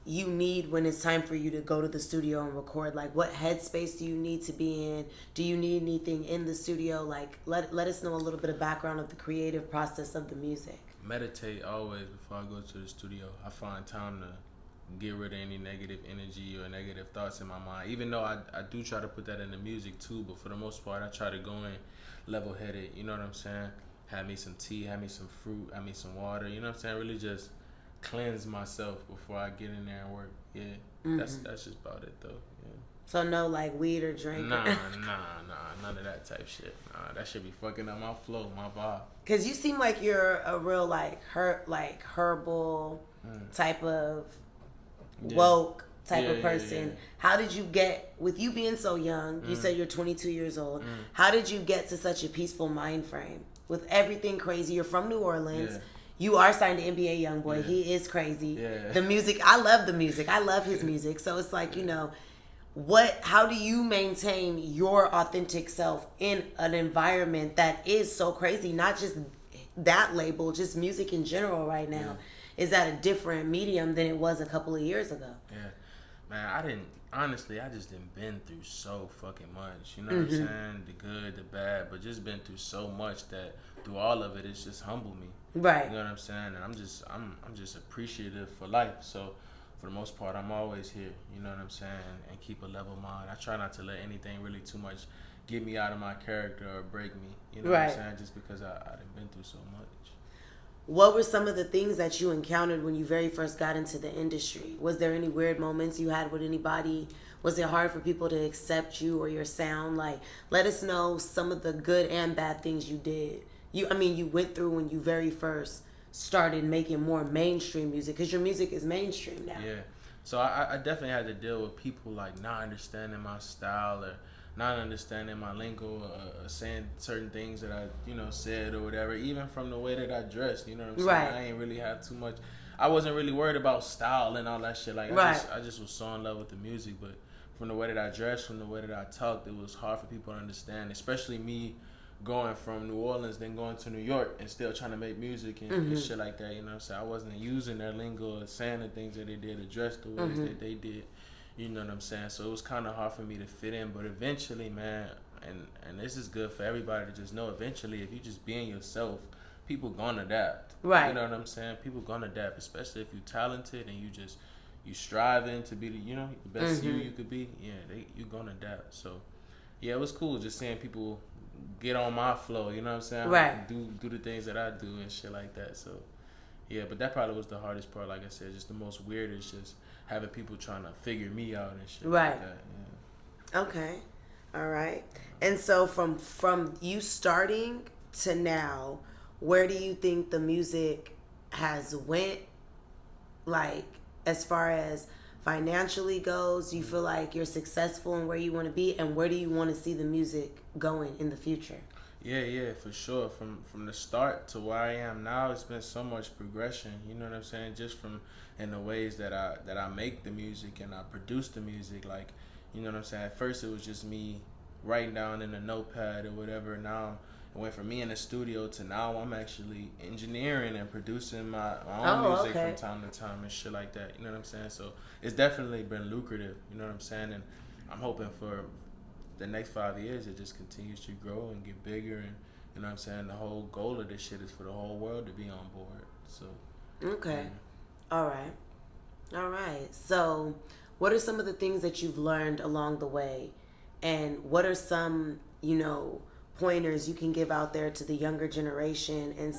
you need when it's time for you to go to the studio and record? Like, what headspace do you need to be in? Do you need anything in the studio? Like, let us know a little bit of background of the creative process of the music. Meditate always before I go to the studio. I find time to get rid of any negative energy or negative thoughts in my mind. Even though I do try to put that in the music too, but for the most part, I try to go in level-headed. You know what I'm saying? Have me some tea, have me some fruit, have me some water. You know what I'm saying? Really just cleanse myself before I get in there and work. Yeah, that's just about it though. Yeah. So no like weed or drink. Nah, none of that type shit. Nah, that should be fucking up my flow, my vibe. Cause you seem like you're a real herbal type of woke type of person. Yeah. How did you get, with you being so young, you said you're 22 years old, how did you get to such a peaceful mind frame with everything crazy? You're from New Orleans. Yeah. You are signed to NBA Youngboy. Yeah. He is crazy. Yeah. The music, I love the music. I love his music. So it's like, you know, how do you maintain your authentic self in an environment that is so crazy? Not just that label, just music in general right now is at a different medium than it was a couple of years ago. Yeah. Man, I just didn't been through so fucking much. You know what I'm saying? The good, the bad, but just been through so much that through all of it, it's just humbled me. Right. You know what I'm saying? And I'm just appreciative for life. So for the most part, I'm always here. You know what I'm saying? And keep a level mind. I try not to let anything really too much get me out of my character or break me. You know what I'm saying? Just because I done been through so much. What were some of the things that you encountered when you very first got into the industry? Was there any weird moments you had with anybody? Was it hard for people to accept you or your sound? Like, let us know some of the good and bad things you did. You went through when you very first started making more mainstream music, because your music is mainstream now. Yeah. So I definitely had to deal with people like not understanding my style or not understanding my lingo or saying certain things that I, said or whatever, even from the way that I dressed, you know what I'm saying? Right. I ain't really had too much. I wasn't really worried about style and all that shit. Like, I just was so in love with the music, but from the way that I dressed, from the way that I talked, it was hard for people to understand, especially me going from New Orleans, then going to New York and still trying to make music and shit like that, you know what I'm saying? I wasn't using their lingo or saying the things that they did, address the ways that they did, you know what I'm saying? So it was kind of hard for me to fit in, but eventually, man, and this is good for everybody to just know, eventually, if you just being yourself, people gonna adapt. Right. You know what I'm saying? People gonna adapt, especially if you're talented and you striving to be the best you could be. Yeah, you gonna adapt. So yeah, it was cool just seeing people get on my flow, you know what I'm saying? Right. Do the things that I do and shit like that. So yeah, but that probably was the hardest part. Like I said, just the most weirdest, just having people trying to figure me out and shit like that. Yeah. Okay. All right. And so from you starting to now, where do you think the music has went, like, as far as financially goes? Do you feel like you're successful in where you want to be, and where do you want to see the music going in the future? Yeah, for sure. From the start to where I am now, it's been so much progression. You know what I'm saying? Just from in the ways that I make the music and I produce the music. Like, you know what I'm saying? At first, it was just me writing down in a notepad or whatever. Now it went from me in the studio to now I'm actually engineering and producing my own music from time to time and shit like that. You know what I'm saying? So it's definitely been lucrative. You know what I'm saying? And I'm hoping for the next 5 years it just continues to grow and get bigger. And you know what I'm saying? The whole goal of this shit is for the whole world to be on board. So okay. Yeah. All right. So what are some of the things that you've learned along the way, and what are some pointers you can give out there to the younger generation, and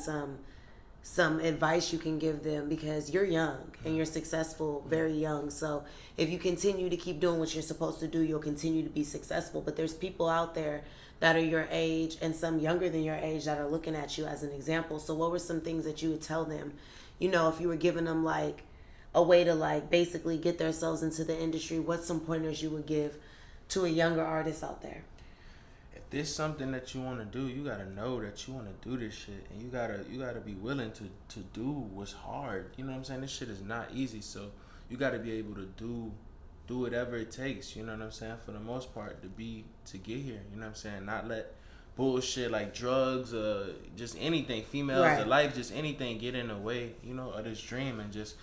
some advice you can give them, because you're young and you're successful very young. So if you continue to keep doing what you're supposed to do, you'll continue to be successful. But there's people out there that are your age and some younger than your age that are looking at you as an example. So what were some things that you would tell them, if you were giving them like a way to like basically get themselves into the industry? What's some pointers you would give to a younger artist out there? this something that you want to do, you gotta know that you want to do this shit, and you gotta be willing to do what's hard. You know what I'm saying? This shit is not easy, so you gotta be able to do whatever it takes. You know what I'm saying? For the most part, to get here. You know what I'm saying? Not let bullshit like drugs, just anything, females, the life, just anything get in the way. You know, of this dream, and just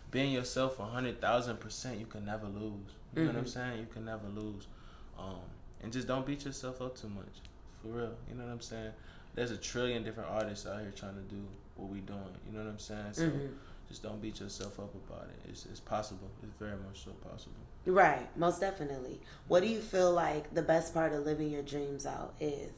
being yourself 100,000%. You can never lose. You know what I'm saying? You can never lose. And just don't beat yourself up too much. For real. You know what I'm saying? There's a trillion different artists out here trying to do what we doing. You know what I'm saying? So just don't beat yourself up about it. It's possible. It's very much so possible. Right. Most definitely. What do you feel like the best part of living your dreams out is?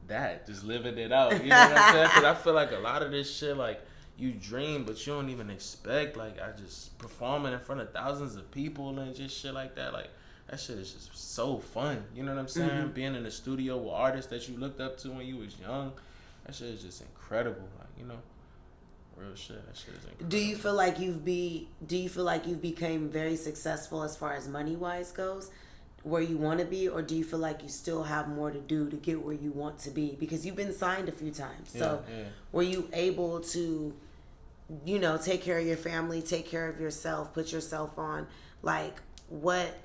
That. Just living it out. You know what I'm saying? Because I feel like a lot of this shit, like, you dream, but you don't even expect. Like, I just performing in front of thousands of people and just shit like that. Like, that shit is just so fun. You know what I'm saying? Being in the studio with artists that you looked up to when you was young, that shit is just incredible. Like, you know, real shit. That shit is incredible. Do you feel like you've became very successful as far as money wise goes, where you want to be, or do you feel like you still have more to do to get where you want to be? Because you've been signed a few times. So were you able to, you know, take care of your family, take care of yourself, put yourself on, like, what,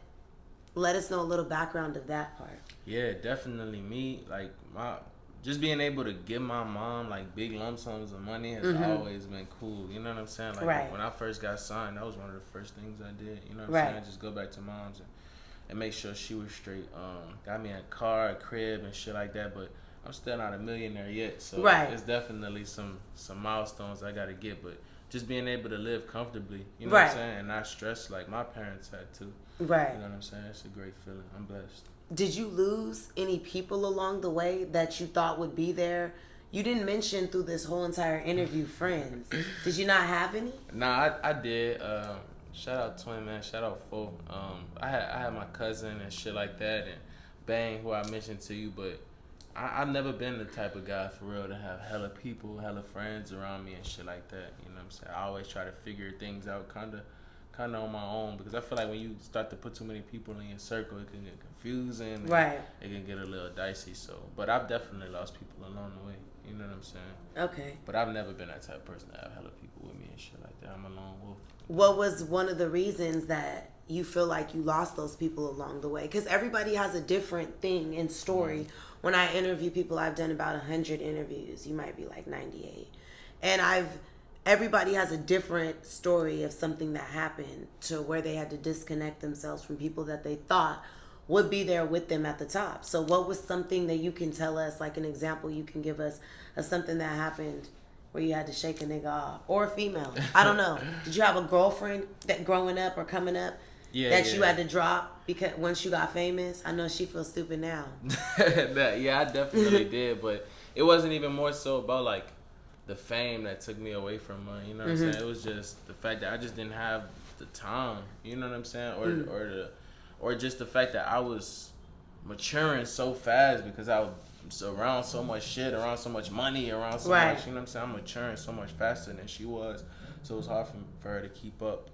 let us know a little background of that part. Yeah, definitely. Me, like, just being able to give my mom, like, big lump sums of money has always been cool. You know what I'm saying? Like, when I first got signed, that was one of the first things I did. You know what I'm saying? Just go back to mom's and make sure she was straight. Got me a car, a crib, and shit like that, but I'm still not a millionaire yet, so it's definitely some milestones I gotta get. But just being able to live comfortably, you know what I'm saying, and not stress like my parents had to. Right. You know what I'm saying? It's a great feeling. I'm blessed. Did you lose any people along the way that you thought would be there? You didn't mention through this whole entire interview friends. Did you not have any? Nah, I did. Shout out Twin, man. Shout out Fo. I had my cousin and shit like that, and Bang, who I mentioned to you, but I've never been the type of guy for real to have hella people, hella friends around me and shit like that. You know what I'm saying? I always try to figure things out kind of on my own, because I feel like when you start to put too many people in your circle, it can get confusing. Right. It can get a little dicey. So, but I've definitely lost people along the way. You know what I'm saying? Okay. But I've never been that type of person to have hella people with me and shit like that. I'm a lone wolf. What was one of the reasons that you feel like you lost those people along the way? Because everybody has a different thing in story. When I interview people, I've done about 100 interviews. You might be like 98. And everybody has a different story of something that happened to where they had to disconnect themselves from people that they thought would be there with them at the top. So what was something that you can tell us, like an example you can give us of something that happened where you had to shake a nigga off? Or a female. I don't know. Did you have a girlfriend that growing up or coming up that you had to drop because once you got famous? I know she feels stupid now. Yeah, I definitely did. But it wasn't even more so about like the fame that took me away from her. You know what I'm saying? It was just the fact that I just didn't have the time. You know what I'm saying? Or just the fact that I was maturing so fast because I was around so much shit, around so much money, around so much, you know what I'm saying? I'm maturing so much faster than she was, so it was hard for her to keep up.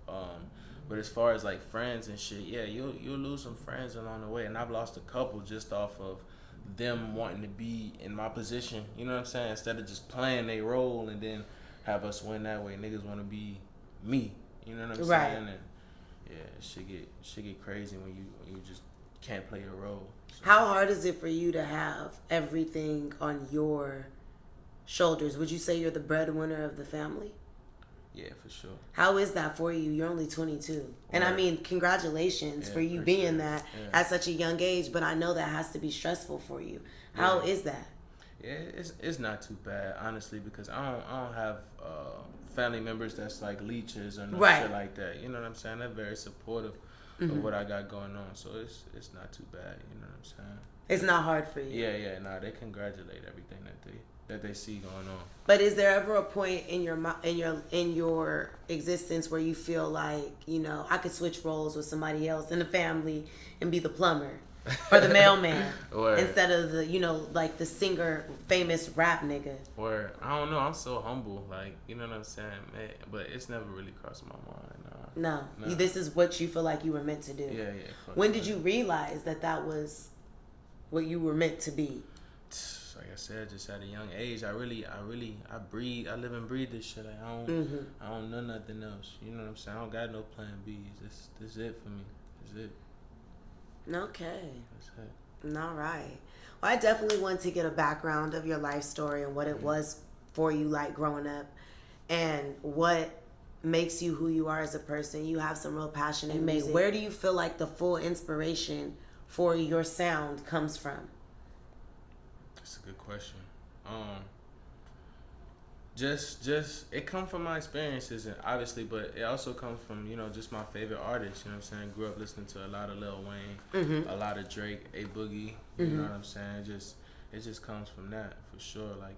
But as far as like friends and shit, yeah, you'll lose some friends along the way, and I've lost a couple just off of them wanting to be in my position, you know what I'm saying? Instead of just playing their role and then have us win that way, niggas want to be me, you know what I'm saying? And yeah, shit get crazy when you just can't play your role. So. How hard is it for you to have everything on your shoulders? Would you say you're the breadwinner of the family? Yeah, for sure. How is that for you? You're only 22. And I mean, congratulations for you being that at such a young age, but I know that has to be stressful for you. How is that? Yeah, it's not too bad, honestly, because I don't have family members that's like leeches or no shit like that. You know what I'm saying? They're very supportive of what I got going on, so it's not too bad. You know what I'm saying? It's not hard for you. Yeah. Nah, they congratulate everything that they see going on. But is there ever a point in your existence where you feel like, you know, I could switch roles with somebody else in the family and be the plumber? For the mailman. Word. Instead of the, like the singer, famous rap nigga. Word. I don't know. I'm so humble. Like, you know what I'm saying? Man, but it's never really crossed my mind. No. Nah. This is what you feel like you were meant to do. Yeah. When did you realize that was what you were meant to be? Like I said, just at a young age, I live and breathe this shit. Like, I don't know nothing else. You know what I'm saying? I don't got no plan B's. This is it for me. This is it. Okay. That's it. All right. Well, I definitely want to get a background of your life story and what it was for you like growing up and what makes you who you are as a person. You have some real passion in music. Where do you feel like the full inspiration for your sound comes from? That's a good question. Just it comes from my experiences, and obviously, but it also comes from just my favorite artists. You know what I'm saying? Grew up listening to a lot of Lil Wayne, a lot of Drake, A Boogie. You know what I'm saying? It just comes from that for sure. Like,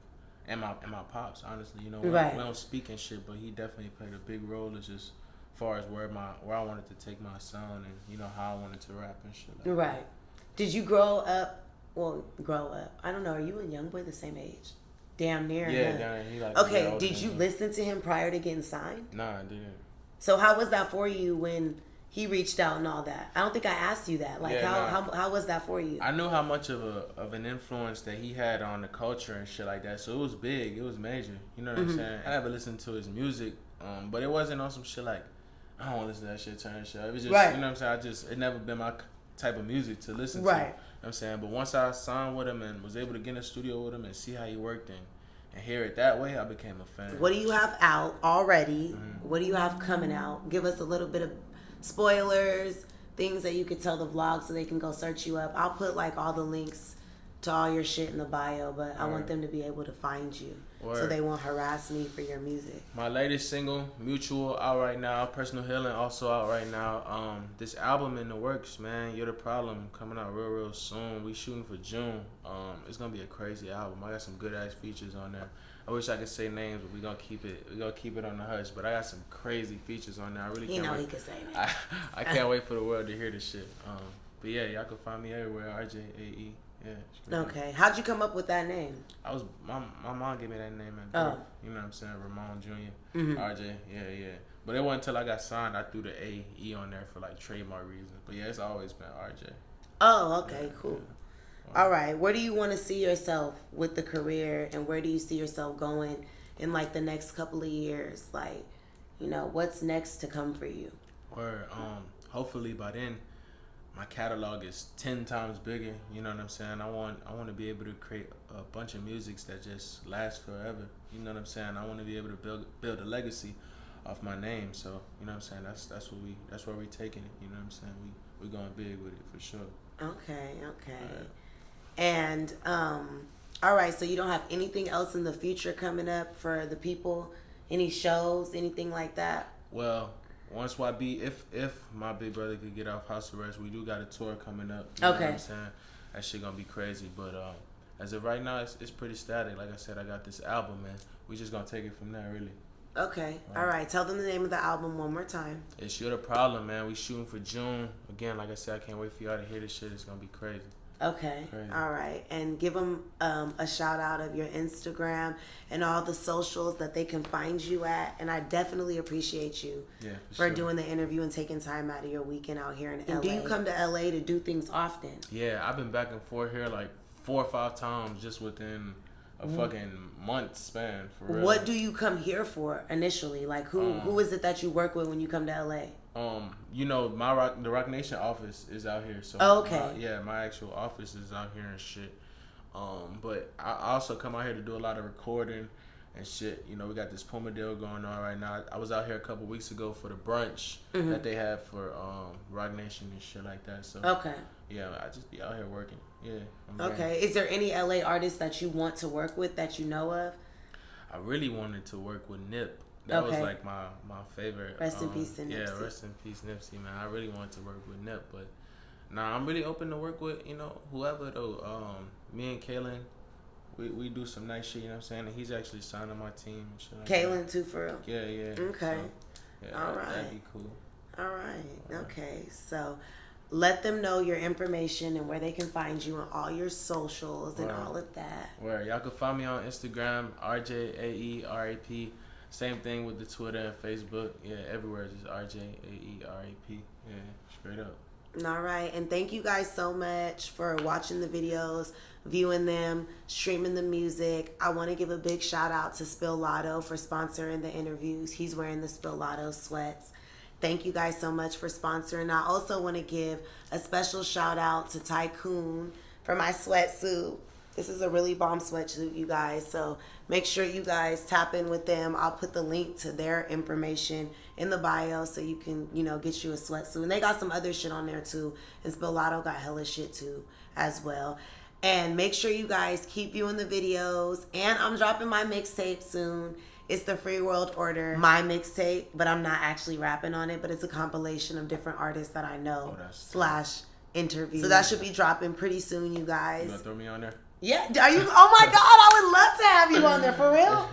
and my pops, honestly. We don't speak and shit, but he definitely played a big role as just far as where I wanted to take my sound and how I wanted to rap and shit. Like right. That. Did you grow up? I don't know. Are you and Youngboy the same age? Damn near. Yeah, damn. He like. Okay. Did you listen to him prior to getting signed? Nah, I didn't. So how was that for you when he reached out and all that? I don't think I asked you that. Like, how was that for you? I knew how much of an influence that he had on the culture and shit like that. So it was big. It was major. You know what I'm saying? I never listened to his music, but it wasn't on some shit like I don't want to listen to that shit. Turn shit. It was just you know what I'm saying. It never been my type of music to listen to. You know what I'm saying? But once I signed with him and was able to get in the studio with him and see how he worked and hear it that way, I became a fan. What do you have out already? What do you have coming out? Give us a little bit of spoilers, things that you could tell the vlog so they can go search you up. I'll put like all the links to all your shit in the bio, but I want them to be able to find you so they won't harass me for your music. My latest single, Mutual, out right now. Personal Healing also out right now. This album in the works, man. You're the Problem, coming out real soon. We shooting for June. It's gonna be a crazy album. I got some good ass features on there. I wish I could say names, but we gonna keep it on the hush. But I got some crazy features on there. I really can't wait. He could say that. I can't wait for the world to hear this shit. But yeah, y'all can find me everywhere. RJAE. Yeah. Okay. How'd you come up with that name? My mom gave me that name at birth. You know what I'm saying? Ramon Jr. RJ. Yeah. But it wasn't until I got signed I threw the AE on there for like trademark reasons. But yeah, it's always been RJ. Oh, okay, cool. Yeah. All right. Where do you want to see yourself with the career, and where do you see yourself going in like the next couple of years? Like, what's next to come for you? Hopefully by then my catalog is 10 times bigger. You know what I'm saying? I want to be able to create a bunch of musics that just last forever. You know what I'm saying? I want to be able to build a legacy off my name. So you know what I'm saying? That's where we taking it. You know what I'm saying? We going big with it for sure. Okay. Right. And all right. So you don't have anything else in the future coming up for the people? Any shows? Anything like that? Well, once YB, if my big brother could get off house arrest, we do got a tour coming up. You know what I'm saying? That shit gonna be crazy. But as of right now, it's pretty static. Like I said, I got this album, man. We just gonna take it from there, really. Okay. All right. Tell them the name of the album one more time. It's You're the Problem, man. We shooting for June. Again, like I said, I can't wait for y'all to hear this shit. It's gonna be crazy. Okay. Crazy. All right. And give them a shout out of your Instagram and all the socials that they can find you at. And I definitely appreciate you for doing the interview and taking time out of your weekend out here in LA. Do you come to LA to do things often? Yeah, I've been back and forth here like 4 or 5 times just within a fucking month span, for real. What do you come here for initially? Like who is it that you work with when you come to LA? The Rock Nation office is out here. So my actual office is out here and shit. But I also come out here to do a lot of recording and shit. We got this Puma deal going on right now. I was out here a couple weeks ago for the brunch that they have for Rock Nation and shit like that. So I just be out here working. Is there any LA artists that you want to work with that you know of? I really wanted to work with Nip. That was like my favorite. Rest in peace to Nipsey. Yeah, rest in peace Nipsey, man. I really wanted to work with Nip, but I'm really open to work with, whoever though. Me and Kalen, we do some nice shit, you know what I'm saying? And he's actually signed on my team and shit like Kalen that. Too, for real? Yeah. Okay. So, all right. That'd be cool. All right. Okay. So, let them know your information and where they can find you on all your socials and all of that. Where y'all can find me on Instagram, RJAE-RAP. Same thing with the Twitter and Facebook. Yeah, everywhere, just RJAE-RAP. Yeah, straight up. All right, and thank you guys so much for watching the videos, viewing them, streaming the music. I want to give a big shout out to Spill Lotto for sponsoring the interviews. He's wearing the Spill Lotto sweats. Thank you guys so much for sponsoring. I also want to give a special shout out to Tycoon for my sweatsuit. This is a really bomb sweatsuit, you guys. So make sure you guys tap in with them. I'll put the link to their information in the bio so you can, you know, get you a sweatsuit. And they got some other shit on there too. And Spillato got hella shit too as well. And make sure you guys keep viewing the videos. And I'm dropping my mixtape soon. It's the Free World Order, my mixtape, but I'm not actually rapping on it, but it's a compilation of different artists that I know / interviews. So that should be dropping pretty soon, you guys. You gonna throw me on there? Yeah, are you? Oh my God, I would love to have you on there, for real.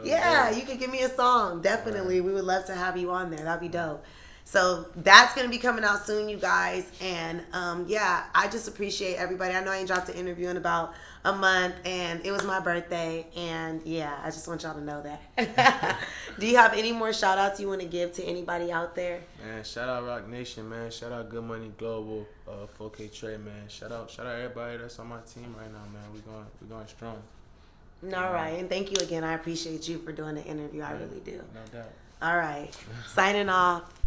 Yeah, you could give me a song. Definitely, we would love to have you on there. That'd be dope. So that's gonna be coming out soon, you guys. And yeah, I just appreciate everybody. I know I ain't dropped an interview in about a month, and it was my birthday. And yeah, I just want y'all to know that. Do you have any more shout outs you want to give to anybody out there? Man, shout out Rock Nation, man. Shout out Good Money Global, 4K Trade, man. Shout out everybody that's on my team right now, man. We going strong. All right, and thank you again. I appreciate you for doing the interview. I really do. No doubt. All right, signing off.